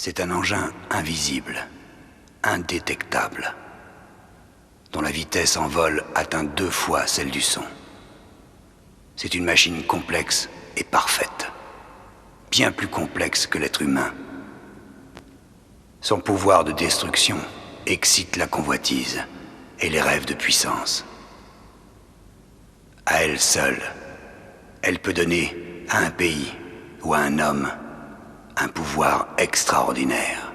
C'est un engin invisible, indétectable, dont la vitesse en vol atteint 2 fois celle du son. C'est une machine complexe et parfaite, bien plus complexe que l'être humain. Son pouvoir de destruction excite la convoitise et les rêves de puissance. À elle seule, elle peut donner à un pays ou à un homme un pouvoir extraordinaire.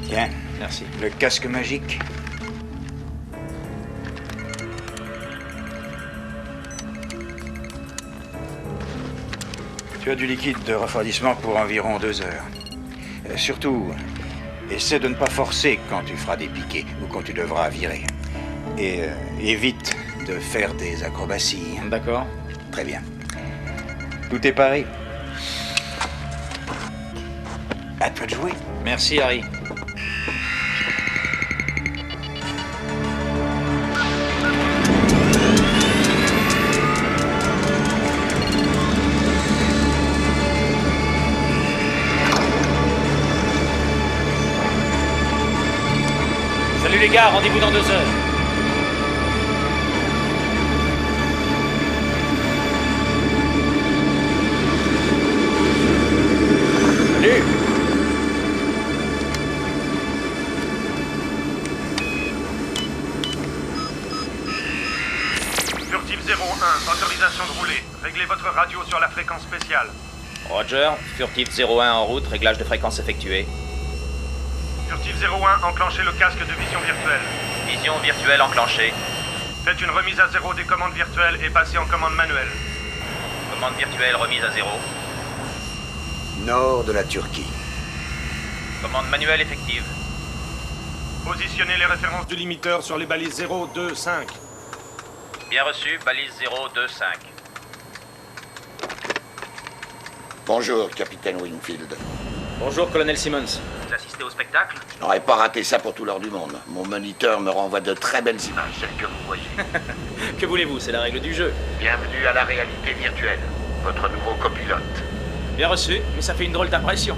Tiens, merci. Le casque magique. Tu as du liquide de refroidissement pour environ 2 heures. Surtout, essaie de ne pas forcer quand tu feras des piquets ou quand tu devras virer. Et évite de faire des acrobaties. D'accord. Très bien. Tout est paré. À toi de jouer. Merci, Harry. Salut les gars, rendez-vous dans 2 heures. Salut. Furtive 01, autorisation de rouler. Réglez votre radio sur la fréquence spéciale. Roger, Furtif 01 en route, réglage de fréquence effectué. Furtif 01, enclenchez le casque de vision virtuelle. Vision virtuelle enclenchée. Faites une remise à zéro des commandes virtuelles et passez en commande manuelle. Commande virtuelle remise à 0. Nord de la Turquie. Commande manuelle effective. Positionnez les références du limiteur sur les balises 0, 2, 5. Bien reçu, balise 025. Bonjour, capitaine Wingfield. Bonjour, colonel Simmons. Vous assistez au spectacle? Je n'aurais pas raté ça pour tout l'or du monde. Mon moniteur me renvoie de très belles images, celles que vous voyez. Que voulez-vous, c'est la règle du jeu. Bienvenue à la réalité virtuelle, votre nouveau copilote. Bien reçu, mais ça fait une drôle d'impression.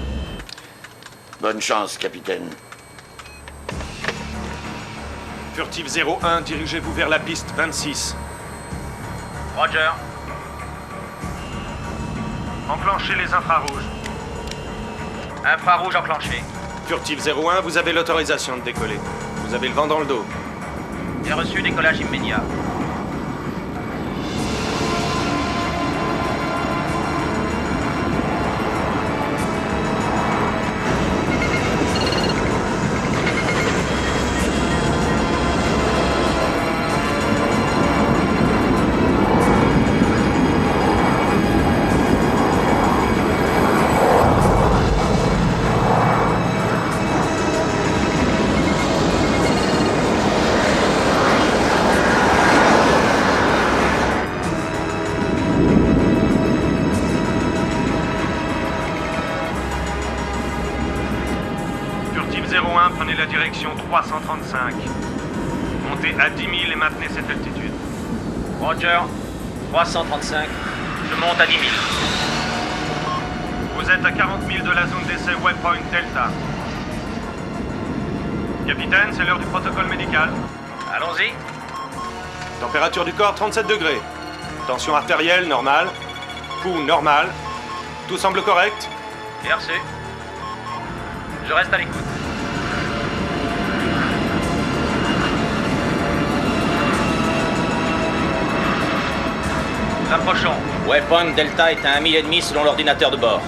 Bonne chance, capitaine. Furtif 01, dirigez-vous vers la piste 26. Roger. Enclenchez les infrarouges. Infrarouge enclenché. Furtif 01, vous avez l'autorisation de décoller. Vous avez le vent dans le dos. Bien reçu, décollage immédiat. Furtif 01, prenez la direction 335. Montez à 10 000 et maintenez cette altitude. Roger. 335. Je monte à 10 000. Vous êtes à 40 000 de la zone d'essai Waypoint Delta. Capitaine, c'est l'heure du protocole médical. Allons-y. Température du corps 37 degrés. Tension artérielle normale. Pouls normal. Tout semble correct. Bien reçu. Je reste à l'écoute. Nous approchons. Waypoint Delta est à 1 000 et demi selon l'ordinateur de bord.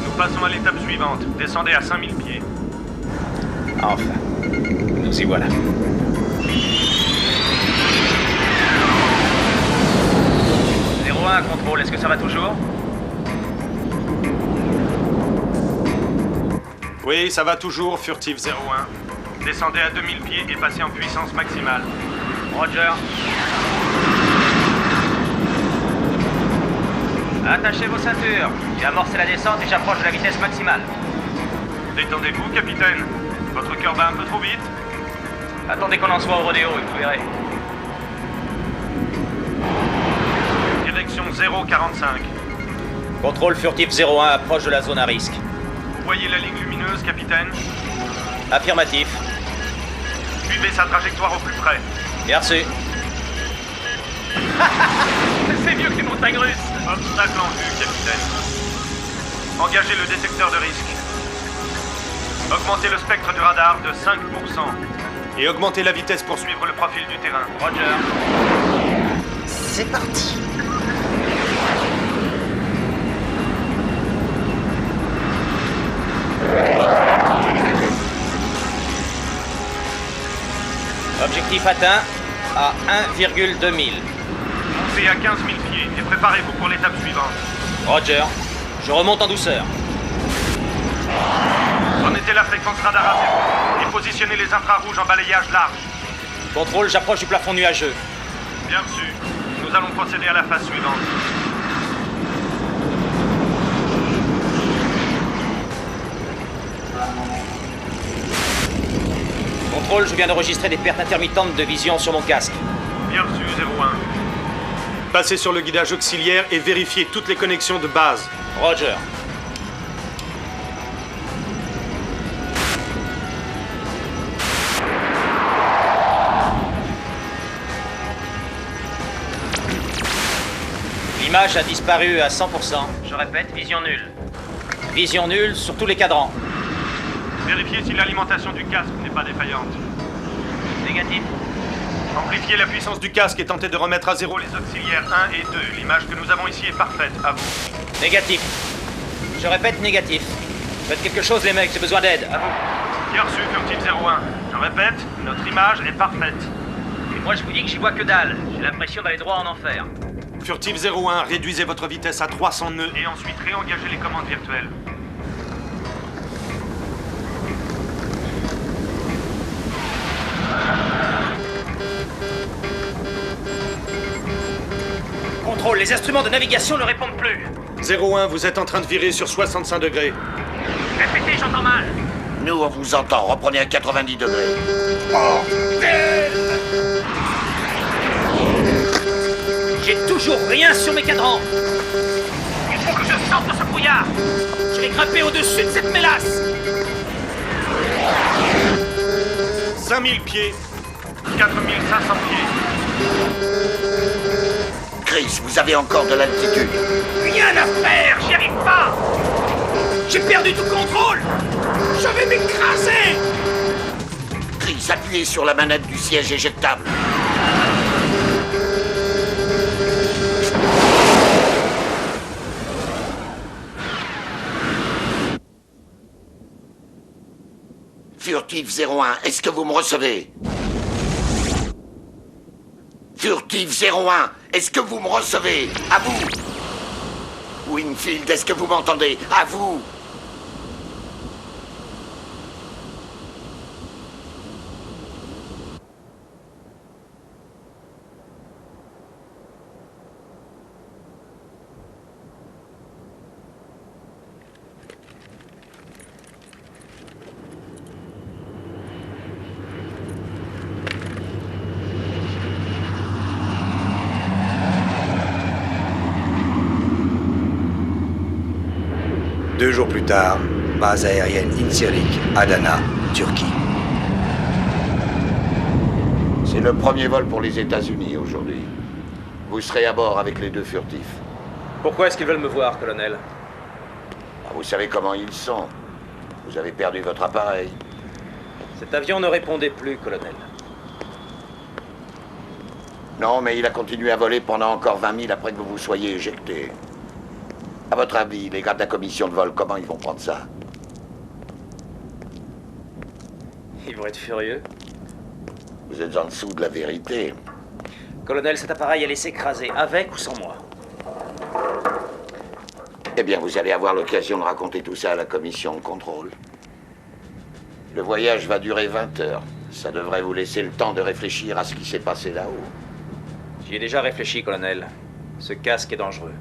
Nous passons à l'étape suivante. Descendez à 5000 pieds. Enfin. Nous y voilà. Zéro 1, contrôle, est-ce que ça va toujours? Oui, ça va toujours, Furtif 01. Descendez à 2000 pieds et passez en puissance maximale. Roger. Attachez vos ceintures. J'ai amorcé la descente et j'approche de la vitesse maximale. Détendez-vous, capitaine. Votre cœur bat un peu trop vite. Attendez qu'on en soit au rodéo et vous verrez. Direction 045. Contrôle Furtif 01, approche de la zone à risque. Vous voyez la ligne lumineuse, capitaine? Affirmatif. Suivez sa trajectoire au plus près. Bien reçu. C'est mieux que les montagnes russes. Obstacle en vue, capitaine. Engagez le détecteur de risque. Augmentez le spectre du radar de 5%. Et augmentez la vitesse pour suivre le profil du terrain. Roger. C'est parti. Objectif atteint à 1,2 000. Montez à 15 000 pieds et préparez-vous pour l'étape suivante. Roger. Je remonte en douceur. Remettez la fréquence radar à zéro et positionnez les infrarouges en balayage large. Contrôle, j'approche du plafond nuageux. Bien reçu. Nous allons procéder à la phase suivante. Contrôle, je viens d'enregistrer des pertes intermittentes de vision sur mon casque. Bien reçu, 01. Passez sur le guidage auxiliaire et vérifiez toutes les connexions de base. Roger. L'image a disparu à 100%. Je répète, vision nulle. Vision nulle sur tous les cadrans. Vérifiez si l'alimentation du casque n'est pas défaillante. Négatif. Amplifiez la puissance du casque et tentez de remettre à zéro les auxiliaires 1 et 2. L'image que nous avons ici est parfaite. À vous. Négatif. Je répète, négatif. Faites quelque chose, les mecs, j'ai besoin d'aide. À vous. Bien reçu, Furtif 01. Je répète, notre image est parfaite. Et moi, je vous dis que j'y vois que dalle. J'ai l'impression d'aller droit en enfer. Furtif 01, réduisez votre vitesse à 300 nœuds et ensuite réengagez les commandes virtuelles. Contrôle, les instruments de navigation ne répondent plus. 01, vous êtes en train de virer sur 65 degrés. Répétez, j'entends mal. Nous, on vous entend. Reprenez à 90 degrés. J'ai toujours rien sur mes cadrans. Il faut que je sorte de ce brouillard. Je vais grimper au-dessus de cette mélasse. 5000 pieds. 4500 pieds. Chris, vous avez encore de l'altitude. Rien à faire, j'y arrive pas. J'ai perdu tout contrôle. Je vais m'écraser. Chris, appuyez sur la manette du siège éjectable. Furtif 01, est-ce que vous me recevez? Furtif 01, est-ce que vous me recevez? À vous! Wingfield, est-ce que vous m'entendez? À vous! Deux jours plus tard, base aérienne Incirlik, Adana, Turquie. C'est le premier vol pour les États-Unis aujourd'hui. Vous serez à bord avec les deux furtifs. Pourquoi est-ce qu'ils veulent me voir, colonel? Ah, vous savez comment ils sont. Vous avez perdu votre appareil. Cet avion ne répondait plus, colonel. Non, mais il a continué à voler pendant encore 20 000 après que vous vous soyez éjecté. À votre avis, les gars de la commission de vol, comment ils vont prendre ça? Ils vont être furieux. Vous êtes en dessous de la vérité. Colonel, cet appareil allait s'écraser, avec ou sans moi. Eh bien, vous allez avoir l'occasion de raconter tout ça à la commission de contrôle. Le voyage va durer 20 heures. Ça devrait vous laisser le temps de réfléchir à ce qui s'est passé là-haut. J'y ai déjà réfléchi, colonel. Ce casque est dangereux.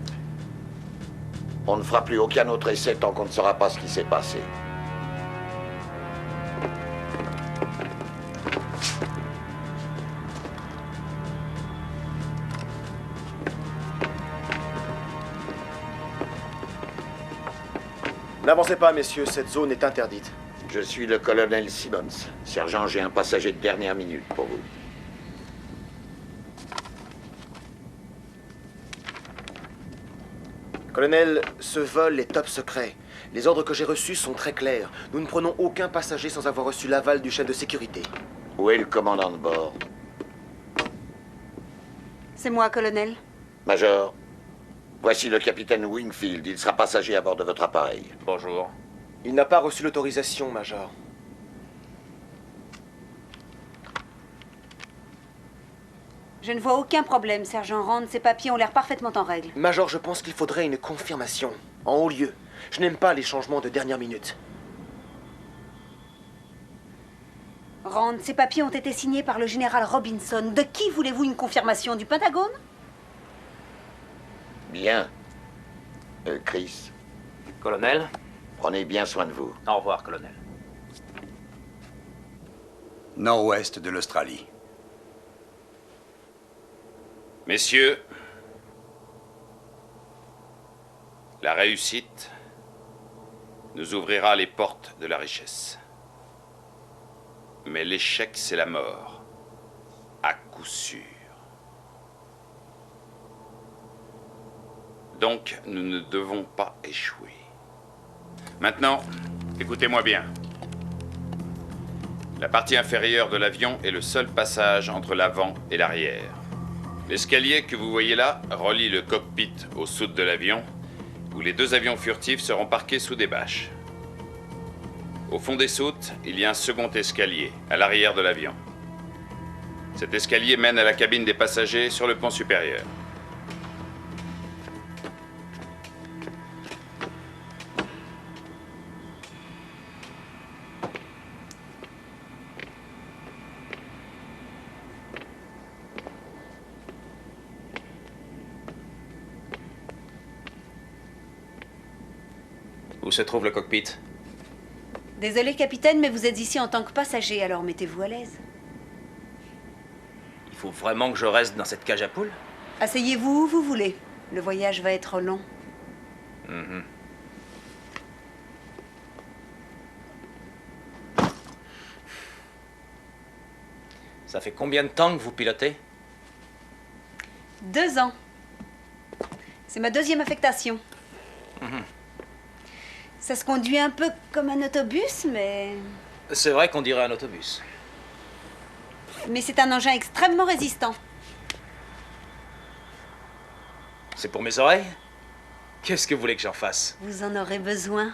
On ne fera plus aucun autre essai tant qu'on ne saura pas ce qui s'est passé. N'avancez pas, messieurs, cette zone est interdite. Je suis le colonel Simmons. Sergent, j'ai un passager de dernière minute pour vous. Colonel, ce vol est top secret. Les ordres que j'ai reçus sont très clairs. Nous ne prenons aucun passager sans avoir reçu l'aval du chef de sécurité. Où est le commandant de bord? C'est moi, colonel. Major, voici le capitaine Wingfield. Il sera passager à bord de votre appareil. Bonjour. Il n'a pas reçu l'autorisation, Major. Je ne vois aucun problème, sergent Rand. Ces papiers ont l'air parfaitement en règle. Major, je pense qu'il faudrait une confirmation, en haut lieu. Je n'aime pas les changements de dernière minute. Rand, ces papiers ont été signés par le général Robinson. De qui voulez-vous une confirmation? Du Pentagone? Bien. Chris, Colonel? prenez bien soin de vous. Au revoir, colonel. Nord-ouest de l'Australie. Messieurs, la réussite nous ouvrira les portes de la richesse. Mais l'échec, c'est la mort, à coup sûr. Donc, nous ne devons pas échouer. Maintenant, écoutez-moi bien. La partie inférieure de l'avion est le seul passage entre l'avant et l'arrière. L'escalier que vous voyez là relie le cockpit aux soutes de l'avion, où les 2 avions furtifs seront parqués sous des bâches. Au fond des soutes, il y a un second escalier, à l'arrière de l'avion. Cet escalier mène à la cabine des passagers sur le pont supérieur. Où se trouve le cockpit? Désolé, capitaine, mais vous êtes ici en tant que passager, alors mettez-vous à l'aise. Il faut vraiment que je reste dans cette cage à poules? Asseyez-vous où vous voulez. Le voyage va être long. Ça fait combien de temps que vous pilotez? 2 ans. C'est ma 2e affectation. Ça se conduit un peu comme un autobus, mais C'est vrai qu'on dirait un autobus. c'est un engin extrêmement résistant. C'est pour mes oreilles? Qu'est-ce que vous voulez que j'en fasse? Vous en aurez besoin.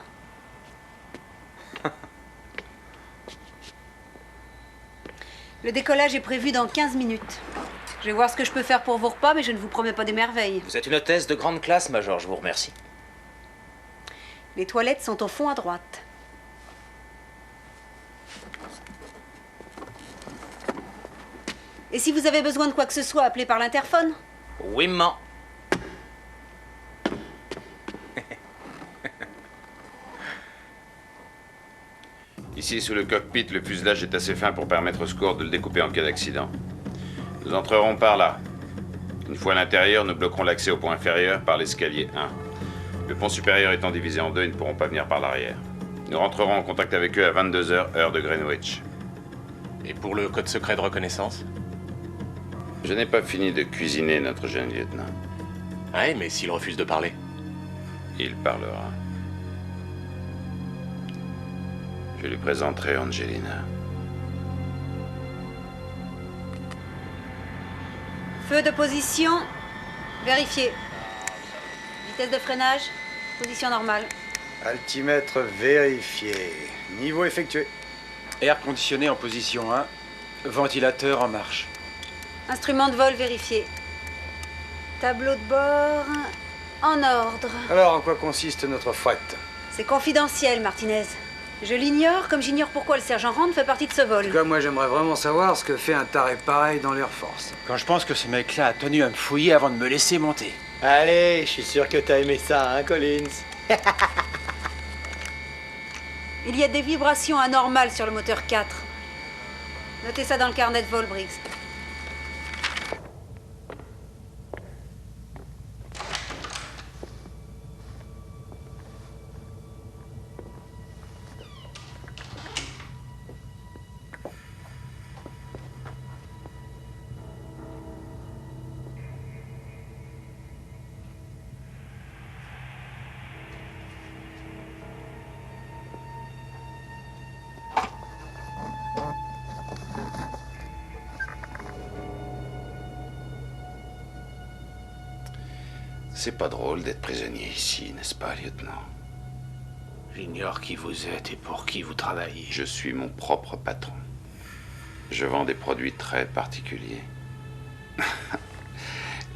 Le décollage est prévu dans 15 minutes. Je vais voir ce que je peux faire pour vos repas, mais je ne vous promets pas des merveilles. Vous êtes une hôtesse de grande classe, Major, je vous remercie. Les toilettes sont au fond à droite. Et si vous avez besoin de quoi que ce soit, appelez par l'interphone. Oui, maman. Ici, sous le cockpit, le fuselage est assez fin pour permettre au secours de le découper en cas d'accident. Nous entrerons par là. Une fois à l'intérieur, nous bloquerons l'accès au pont inférieur par l'escalier 1. Le pont supérieur étant divisé en 2, ils ne pourront pas venir par l'arrière. Nous rentrerons en contact avec eux à 22h, heure de Greenwich. Et pour le code secret de reconnaissance? Je n'ai pas fini de cuisiner notre jeune lieutenant. Ouais, mais s'il refuse de parler? Il parlera. Je lui présenterai Angelina. Feu de position. Vérifié. Vitesse de freinage. Position normale. Altimètre vérifié. Niveau effectué. Air conditionné en position 1. Ventilateur en marche. Instrument de vol vérifié. Tableau de bord en ordre. Alors, en quoi consiste notre fouette? C'est confidentiel, Martinez. Je l'ignore, comme j'ignore pourquoi le sergent Rand fait partie de ce vol. En tout cas, moi, j'aimerais vraiment savoir ce que fait un taré pareil dans l'Air Force. Quand je pense que ce mec-là a tenu à me fouiller avant de me laisser monter. Allez, je suis sûr que t'as aimé ça, hein, Collins? Il y a des vibrations anormales sur le moteur 4. Notez ça dans le carnet de vol, Briggs. C'est pas drôle d'être prisonnier ici, n'est-ce pas, lieutenant? J'ignore qui vous êtes et pour qui vous travaillez. Je suis mon propre patron. Je vends des produits très particuliers.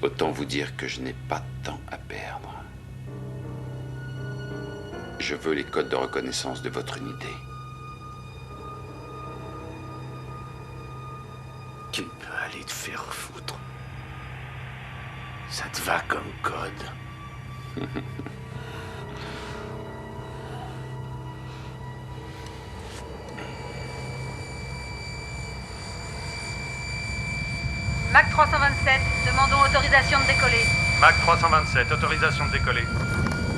Autant vous dire que je n'ai pas de temps à perdre. Je veux les codes de reconnaissance de votre unité. Tu peux aller te faire foutre. Ça te va comme code. Mac 327, demandons autorisation de décoller. Mac 327, autorisation de décoller.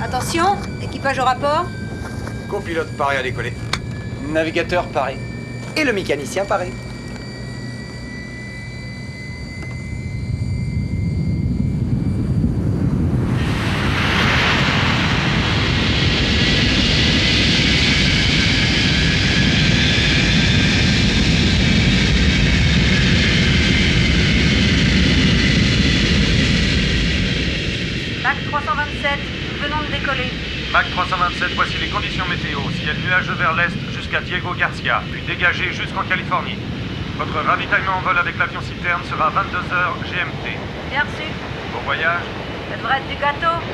Attention, équipage au rapport. Copilote paré à décoller. Navigateur paré. Et le mécanicien paré. 127, voici les conditions météo. Ciel nuageux vers l'est jusqu'à Diego Garcia, puis dégagé jusqu'en Californie. Votre ravitaillement en vol avec l'avion citerne sera à 22h GMT. Bien reçu. Bon voyage. Ça devrait être du gâteau.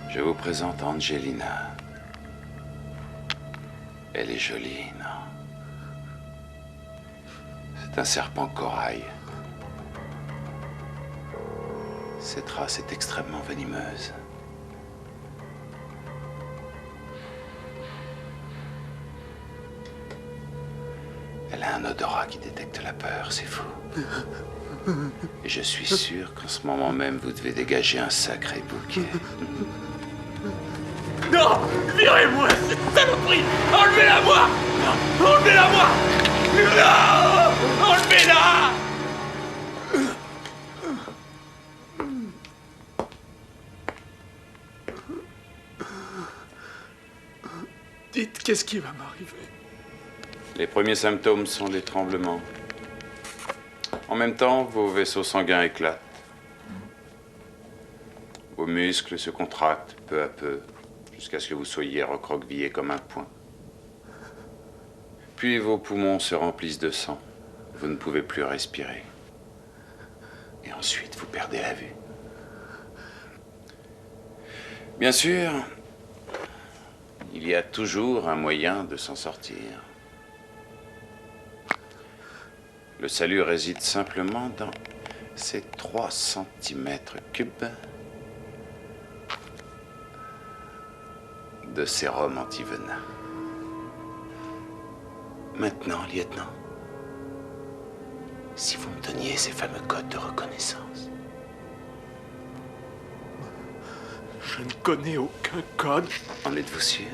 Je vous présente Angelina. Elle est jolie, non? C'est un serpent corail. Cette race est extrêmement venimeuse. Elle a un odorat qui détecte la peur, c'est fou. Et je suis sûr qu'en ce moment même, vous devez dégager un sacré bouquet. Non! Virez-moi, cette saloperie! Enlevez-la moi! Enlevez-la moi! Non! Enlevez-la! Dites, qu'est-ce qui va m'arriver? Les premiers symptômes sont des tremblements. En même temps, vos vaisseaux sanguins éclatent. Vos muscles se contractent peu à peu, jusqu'à ce que vous soyez recroquevillé comme un poing. Puis vos poumons se remplissent de sang. Vous ne pouvez plus respirer. Et ensuite, vous perdez la vue. Bien sûr, il y a toujours un moyen de s'en sortir. Le salut réside simplement dans ces 3 cm³ de sérum antivenin. Maintenant, lieutenant, si vous me donniez ces fameux codes de reconnaissance. Je ne connais aucun code. En êtes-vous sûr?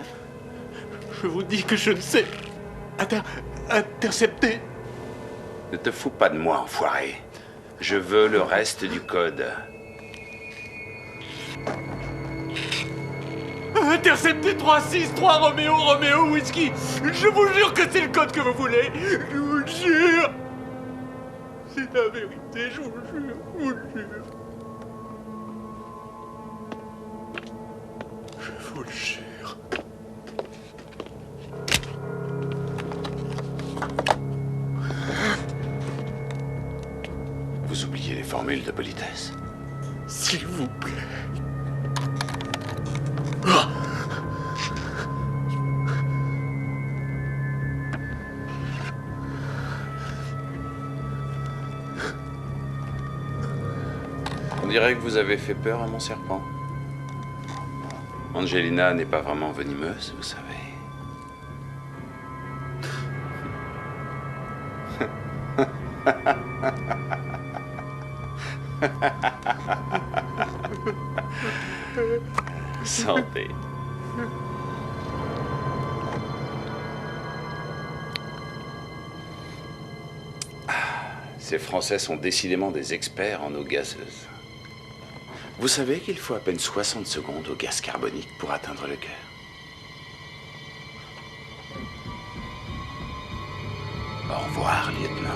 Je vous dis que je ne sais intercepter. Ne te fous pas de moi, enfoiré. Je veux le reste du code. Intercepter 363 Roméo Whisky. Je vous jure que c'est le code que vous voulez. Je vous le jure. C'est la vérité, je vous le jure. Je vous le jure. Je vous le jure. Vous oubliez les formules de politesse? S'il vous plaît. On dirait que vous avez fait peur à mon serpent. Angelina n'est pas vraiment venimeuse, vous savez. Santé. Ces Français sont décidément des experts en eau gazeuse. Vous savez qu'il faut à peine 60 secondes au gaz carbonique pour atteindre le cœur. Au revoir, lieutenant.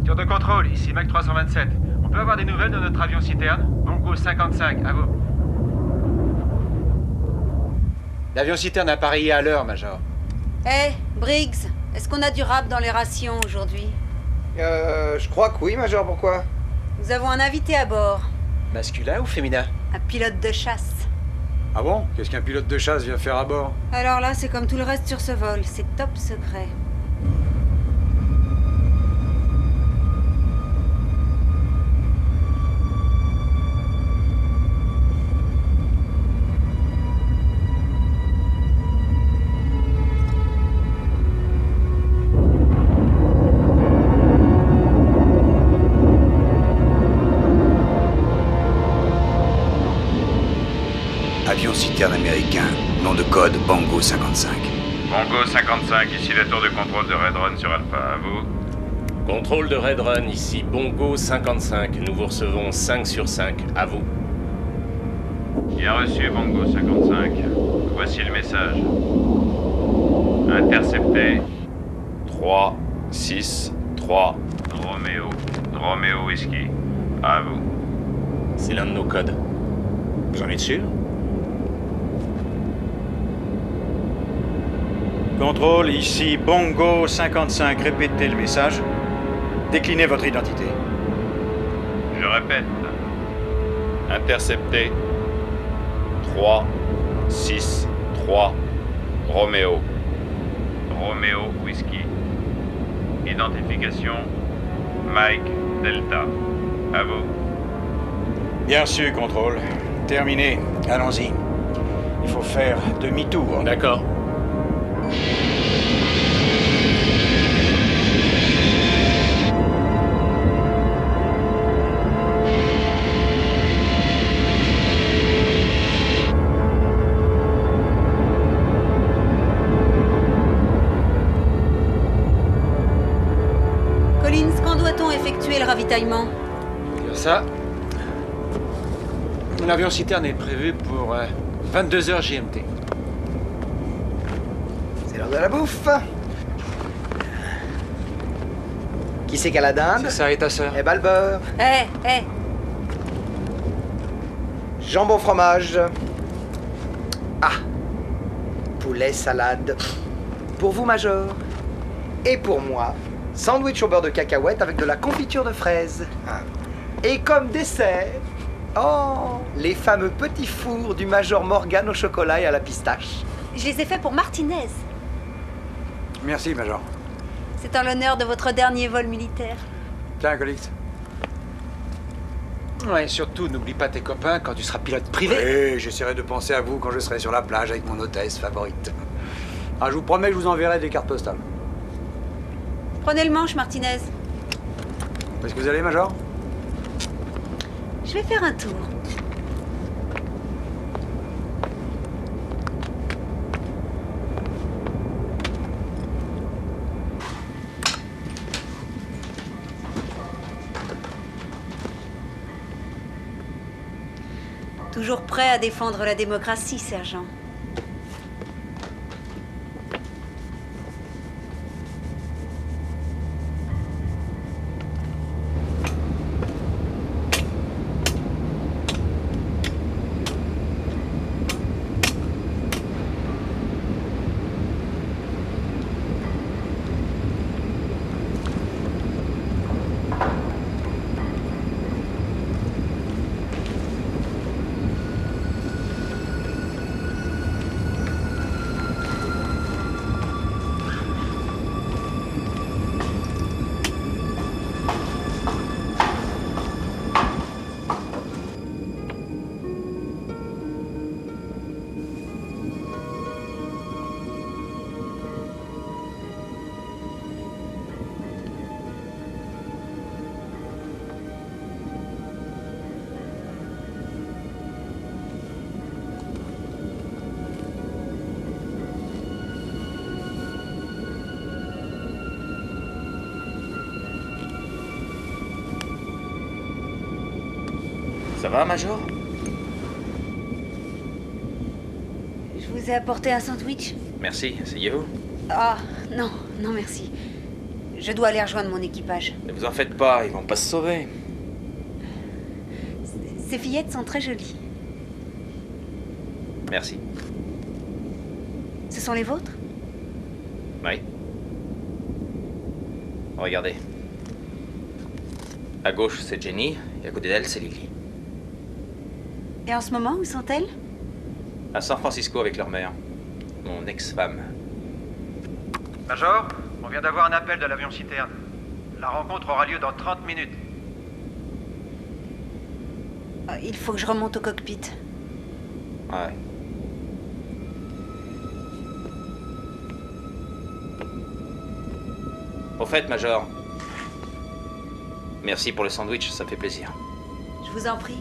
Tour de contrôle, ici Mac 327. On peut avoir des nouvelles de notre avion citerne? Bongo 55, à vous. L'avion citerne a appareillé à l'heure, Major. Hé, Briggs, est-ce qu'on a du rap dans les rations aujourd'hui? Je crois que oui, Major, pourquoi? Nous avons un invité à bord. Masculin ou féminin? Un pilote de chasse. Ah bon? Qu'est-ce qu'un pilote de chasse vient faire à bord? Alors là, c'est comme tout le reste sur ce vol, c'est top secret. Avion citerne américain, nom de code Bongo 55. Bongo 55, ici la tour de contrôle de Red Run sur Alpha, à vous. Contrôle de Red Run, ici Bongo 55. Nous vous recevons 5 sur 5, à vous. Bien reçu, Bongo 55. Voici le message. Intercepté. 3, 6, 3. Roméo Whisky. À vous. C'est l'un de nos codes. Vous en êtes sûr? Contrôle, ici Bongo 55. Répétez le message. Déclinez votre identité. Je répète. Intercepté. 3, 6, 3. Roméo Whisky. Identification. Mike Delta. À vous. Bien reçu, contrôle. Terminé. Allons-y. Il faut faire demi-tour. D'accord. Collins, quand doit-on effectuer le ravitaillement? Ça. L'avion citerne est prévu pour 22h GMT. C'est l'heure de la bouffe. Qui c'est qu'à la dinde? C'est ça et ta sœur. Eh ben le beurre. Eh. Jambon fromage. Ah. Poulet salade. Pour vous, Major. Et pour moi, sandwich au beurre de cacahuète avec de la confiture de fraises. Et comme dessert, les fameux petits fours du Major Morgan au chocolat et à la pistache. Je les ai faits pour Martinez. Merci, Major. C'est en l'honneur de votre dernier vol militaire. Tiens, Colix. Ouais, surtout, n'oublie pas tes copains quand tu seras pilote privé. Oui, j'essaierai de penser à vous quand je serai sur la plage avec mon hôtesse favorite. Ah, je vous promets que je vous enverrai des cartes postales. Prenez le manche, Martinez. Où est-ce que vous allez, Major? Je vais faire un tour. Toujours prêt à défendre la démocratie, sergent. Ça va, Major? Je vous ai apporté un sandwich. Merci, asseyez-vous. Ah, non, merci. Je dois aller rejoindre mon équipage. Ne vous en faites pas, ils vont pas se sauver. Ces fillettes sont très jolies. Merci. Ce sont les vôtres? Oui. Regardez. À gauche, c'est Jenny, et à côté d'elle, c'est Lily. Et en ce moment, où sont-elles? À San Francisco avec leur mère. Mon ex-femme. Major, on vient d'avoir un appel de l'avion citerne. La rencontre aura lieu dans 30 minutes. Il faut que je remonte au cockpit. Ouais. Au fait, Major. Merci pour le sandwich, ça fait plaisir. Je vous en prie.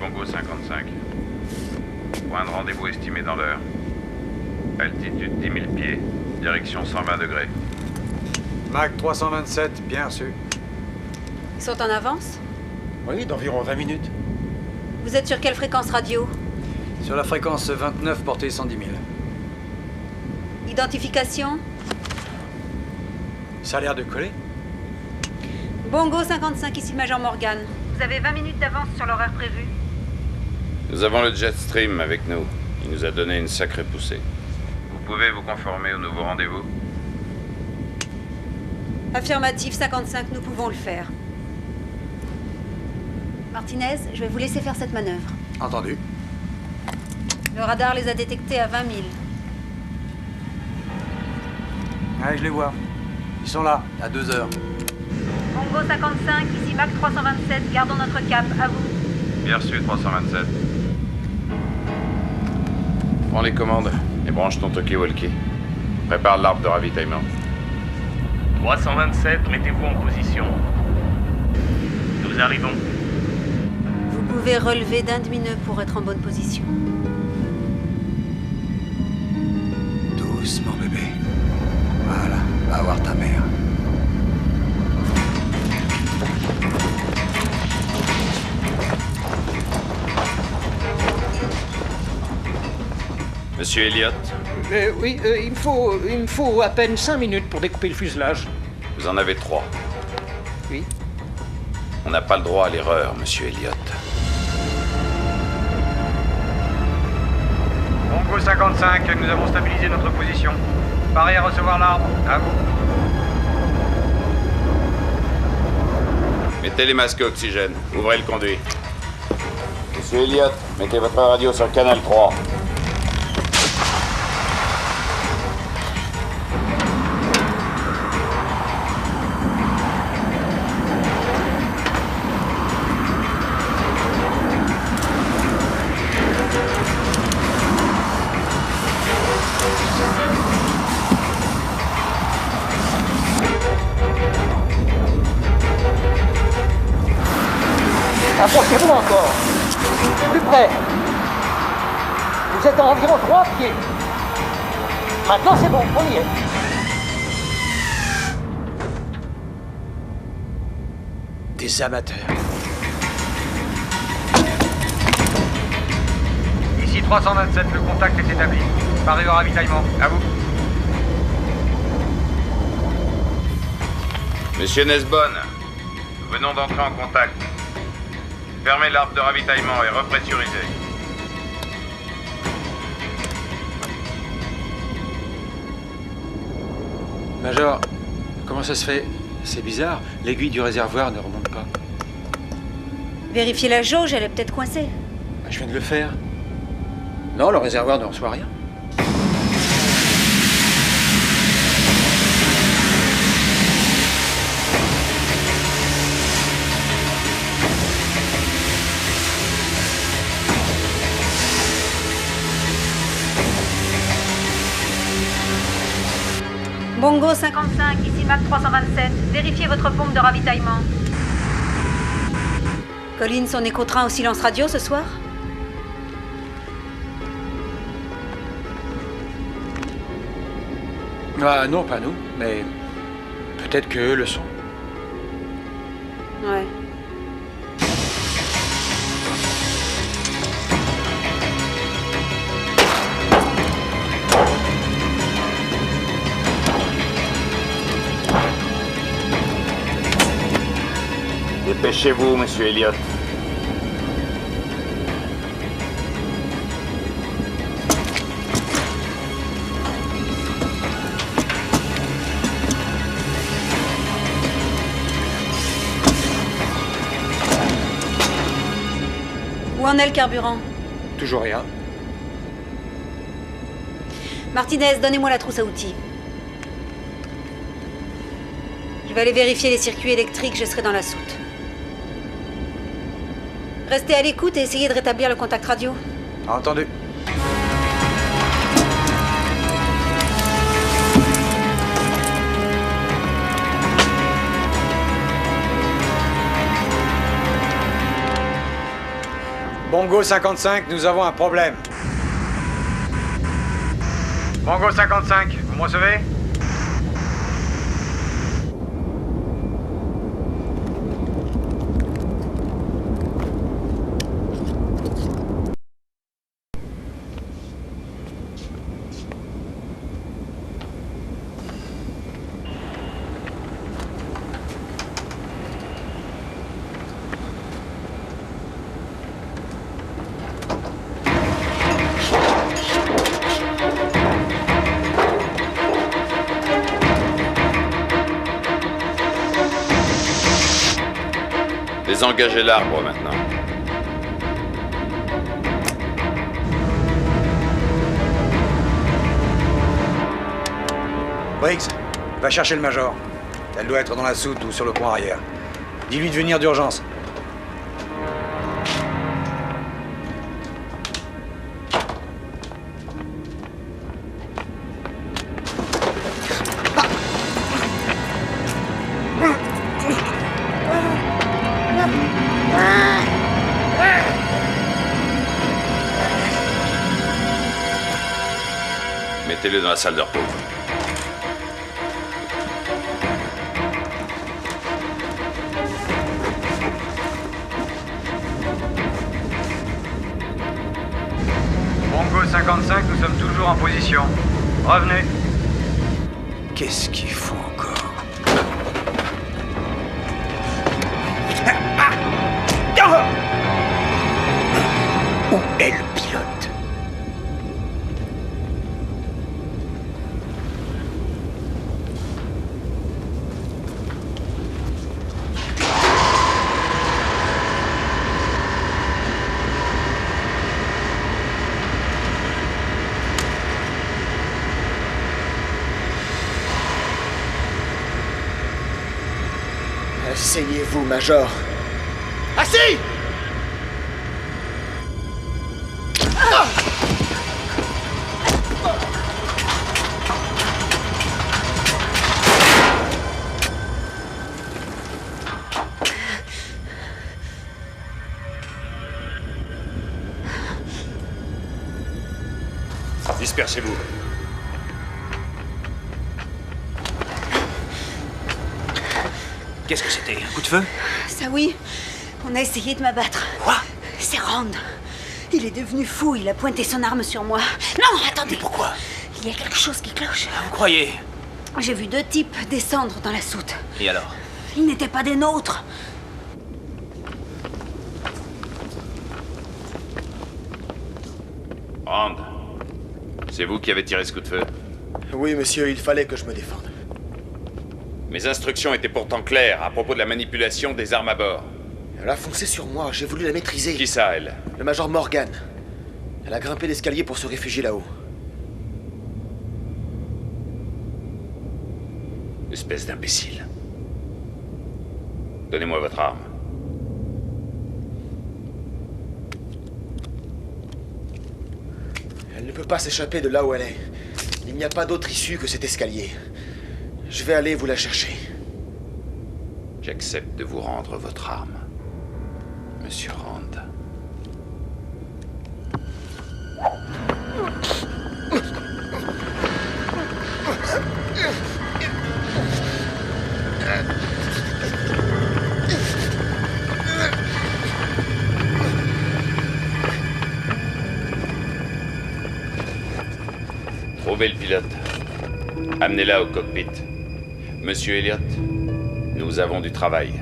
Bongo 55. Point de rendez-vous estimé dans l'heure. Altitude 10 000 pieds. Direction 120 degrés. Mach 327, bien reçu. Ils sont en avance? Oui, d'environ 20 minutes. Vous êtes sur quelle fréquence radio? Sur la fréquence 29, portée 110 000. Identification? Ça a l'air de coller. Bongo 55, ici le Major Morgan. Vous avez 20 minutes d'avance sur l'horaire prévu. Nous avons le Jetstream avec nous. Il nous a donné une sacrée poussée. Vous pouvez vous conformer au nouveau rendez-vous? Affirmatif 55, nous pouvons le faire. Martinez, je vais vous laisser faire cette manœuvre. Entendu. Le radar les a détectés à 20 000. Allez, je les vois. Ils sont là, à 2 heures. Bongo 55, ici Mach 327, gardons notre cap, à vous. Bien reçu, 327. Prends les commandes et branche ton talkie-walkie. Prépare l'arbre de ravitaillement. 327, mettez-vous en position. Nous arrivons. Vous pouvez relever d'un demi-nœud pour être en bonne position. Doucement, bébé. Voilà, va voir ta mère. Monsieur Elliott, Oui, il me faut à peine 5 minutes pour découper le fuselage. vous en avez 3. Oui. On n'a pas le droit à l'erreur, monsieur Elliott. Bongo 55, nous avons stabilisé notre position. Paré à recevoir l'arbre. À vous. Mettez les masques à oxygène. Ouvrez le conduit. Monsieur Elliott, mettez votre radio sur canal 3. Approchez-vous encore. Plus près. Vous êtes à environ 3 pieds. Maintenant, c'est bon, on y est. Des amateurs. Ici 327, le contact est établi. Paré au ravitaillement. À vous. Monsieur Nesbonne, nous venons d'entrer en contact. Fermez l'arbre de ravitaillement et repressurisez. Major, comment ça se fait? C'est bizarre, l'aiguille du réservoir ne remonte pas. Vérifiez la jauge, elle est peut-être coincée. Je viens de le faire. Non, le réservoir ne reçoit rien. Bongo 55, ici Mach 327. Vérifiez votre pompe de ravitaillement. Collins, on est contraint au silence radio ce soir? Ah non, pas nous, mais peut-être qu'eux le sont. Ouais. Dépêchez-vous, monsieur Elliott. Où en est le carburant? Toujours rien. Martinez, donnez-moi la trousse à outils. Je vais aller vérifier les circuits électriques, je serai dans la soute. Restez à l'écoute et essayez de rétablir le contact radio. Entendu. Bongo 55, nous avons un problème. Bongo 55, vous me recevez? Désengagez l'arbre maintenant. Briggs, va chercher le Major. Elle doit être dans la soute ou sur le pont arrière. Dis-lui de venir d'urgence. Mettez-le dans la salle de repos. Bongo 55, nous sommes toujours en position. Revenez. Qu'est-ce qu'il faut encore? Où est le pilote? Asseyez-vous, Major. Assis! Dispersez-vous. Qu'est-ce que c'était? Un coup de feu? Ça oui, on a essayé de m'abattre. Quoi? C'est Rand. Il est devenu fou, il a pointé son arme sur moi. Non, attendez. Mais pourquoi? Il y a quelque chose qui cloche. Vous croyez? J'ai vu 2 types descendre dans la soute. Et alors? Ils n'étaient pas des nôtres. Rand, c'est vous qui avez tiré ce coup de feu? Oui, monsieur, il fallait que je me défende. Mes instructions étaient pourtant claires à propos de la manipulation des armes à bord. Elle a foncé sur moi, j'ai voulu la maîtriser. Qui ça, elle? Le Major Morgan. Elle a grimpé l'escalier pour se réfugier là-haut. Espèce d'imbécile. Donnez-moi votre arme. Elle ne peut pas s'échapper de là où elle est. Il n'y a pas d'autre issue que cet escalier. Je vais aller vous la chercher. J'accepte de vous rendre votre arme, Monsieur Rand. Trouvez le pilote. Amenez-la au cockpit. Monsieur Elliot, nous avons du travail.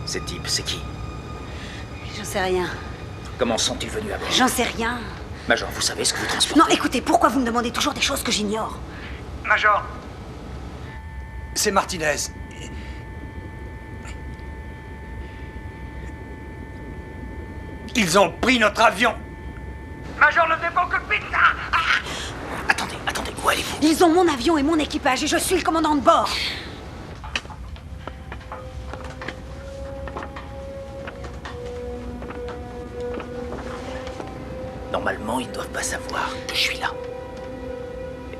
Ces types, c'est qui? J'en sais rien. Comment sont-ils venus à bord? J'en sais rien. Major, vous savez ce que vous transportez? Non, écoutez, pourquoi vous me demandez toujours des choses que j'ignore? Major! C'est Martinez. Ils ont pris notre avion. Major, ne venez pas au cockpit! Attendez, où allez-vous? Ils ont mon avion et mon équipage et je suis le commandant de bord.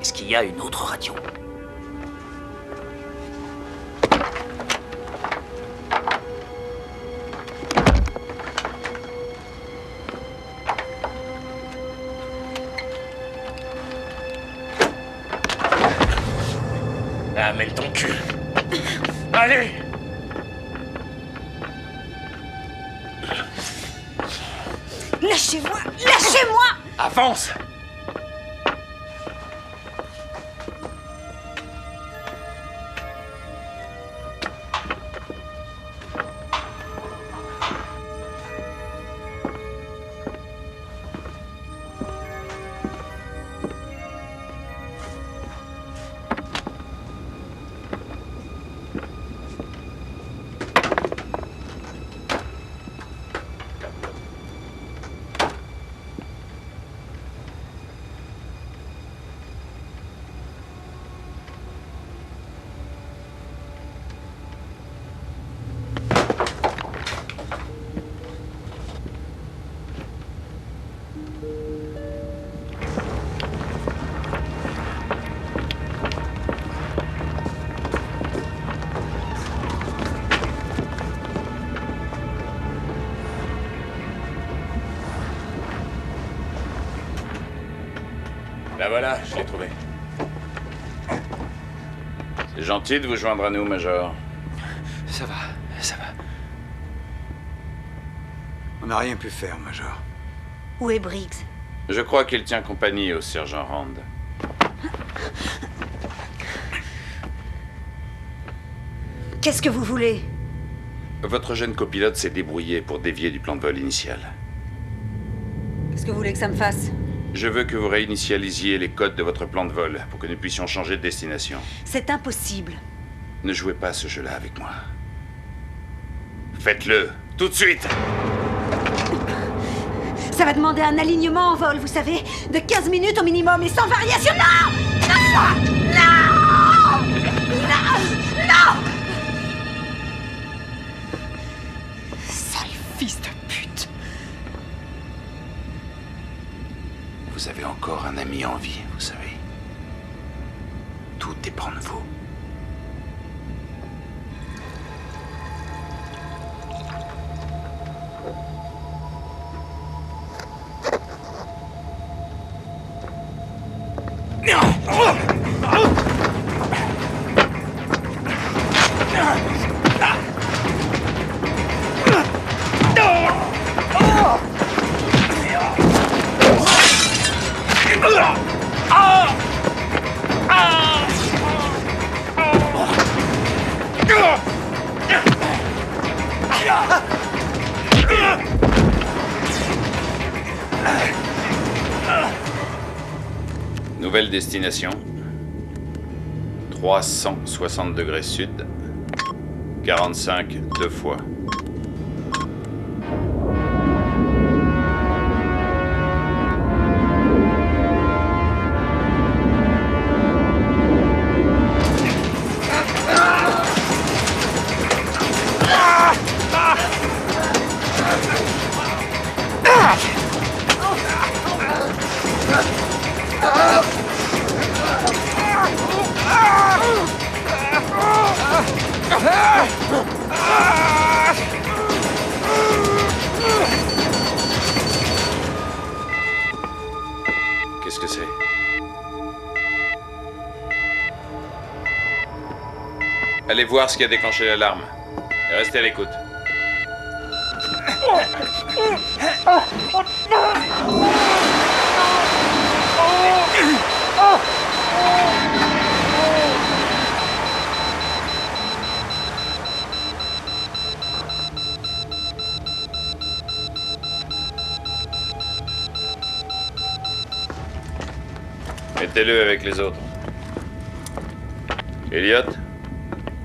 Est-ce qu'il y a une autre radio? Amène ton cul. Allez! Lâchez-moi! Lâchez-moi! Avance! Ben voilà, je l'ai trouvé. C'est gentil de vous joindre à nous, Major. Ça va, ça va. On n'a rien pu faire, Major. Où est Briggs? Je crois qu'il tient compagnie au sergent Rand. Qu'est-ce que vous voulez? Votre jeune copilote s'est débrouillé pour dévier du plan de vol initial. Qu'est-ce que vous voulez que ça me fasse? Je veux que vous réinitialisiez les codes de votre plan de vol pour que nous puissions changer de destination. C'est impossible. Ne jouez pas à ce jeu-là avec moi. Faites-le, tout de suite! Ça va demander un alignement en vol, vous savez, de 15 minutes au minimum et sans variation. Non! Non! Non! Non! Non! Sale fils de pute! Vous avez encore un ami en vie, vous savez. Tout dépend de vous. Nouvelle destination. 360 degrés sud. 45 deux fois. Qu'est-ce que c'est? Allez voir ce qui a déclenché l'alarme. Et restez à l'écoute. Mettez-le avec les autres. Elliot,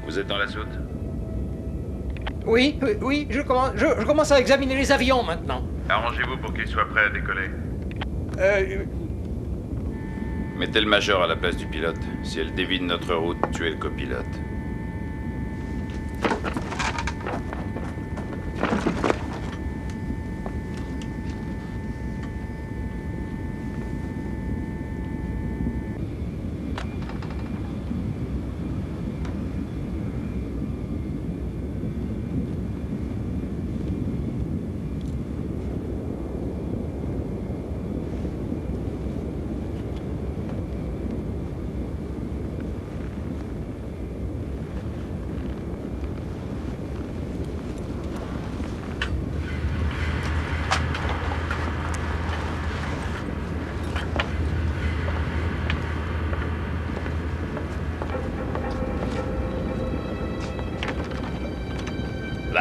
vous êtes dans la soute? Oui, je commence à examiner les avions maintenant. Arrangez-vous pour qu'il soit prêt à décoller. Mettez le major à la place du pilote. Si elle dévie notre route, tuez le copilote.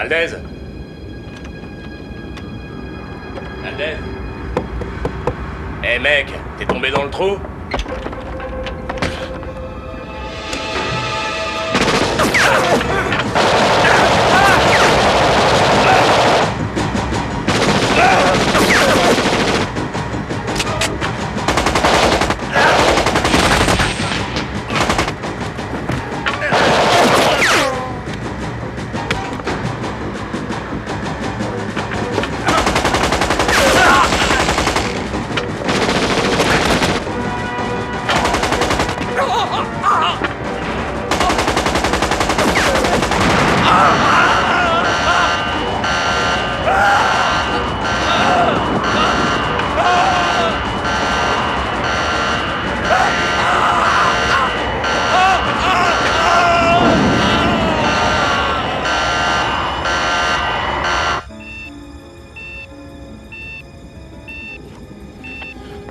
Valdez? Valdez? Eh mec, t'es tombé dans le trou?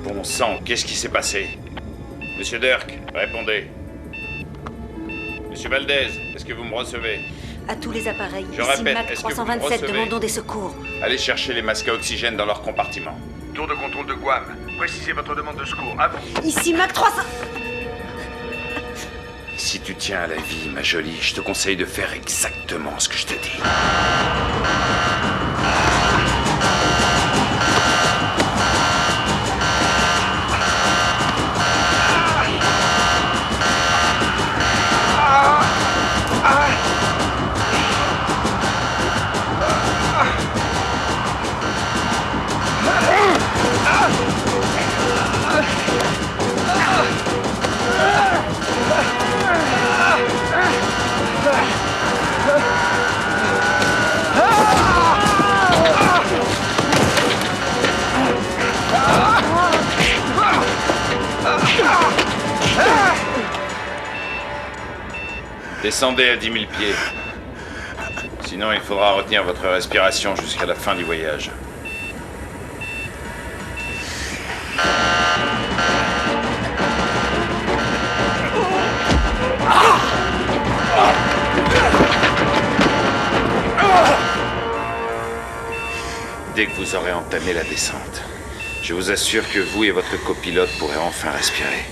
Bon sang, qu'est-ce qui s'est passé? Monsieur Dirk, répondez. Monsieur Valdez, est-ce que vous me recevez? À tous les appareils. Je Ici répète, Mac est-ce que vous me 327, recevez? demandons des secours. Allez chercher les masques à oxygène dans leur compartiment. Tour de contrôle de Guam. Précisez votre demande de secours. À vous. Ici Mac 300... Si tu tiens à la vie, ma jolie, je te conseille de faire exactement ce que je te dis. Descendez à 10 000 pieds. Sinon, il faudra retenir votre respiration jusqu'à la fin du voyage. Dès que vous aurez entamé la descente, je vous assure que vous et votre copilote pourrez enfin respirer.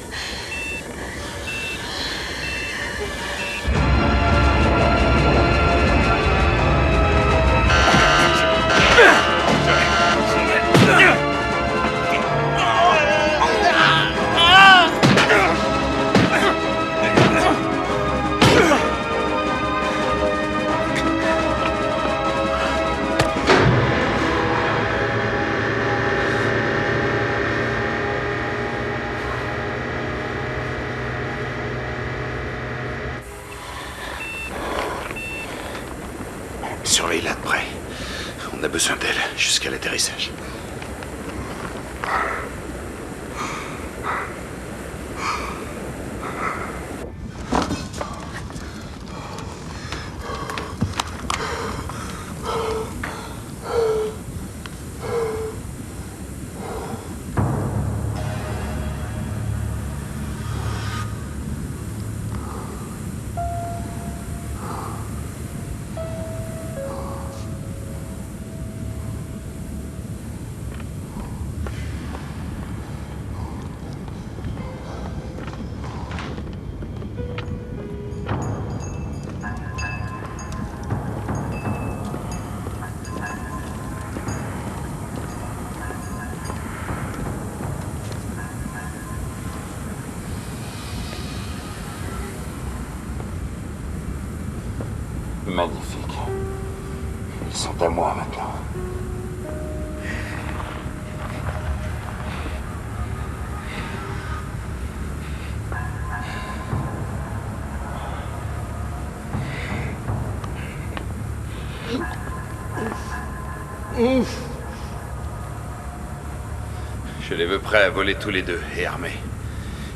Surveille-la de près. On a besoin d'elle jusqu'à l'atterrissage. Magnifique. Ils sont à moi maintenant. Je les veux prêts à voler tous les deux et armés.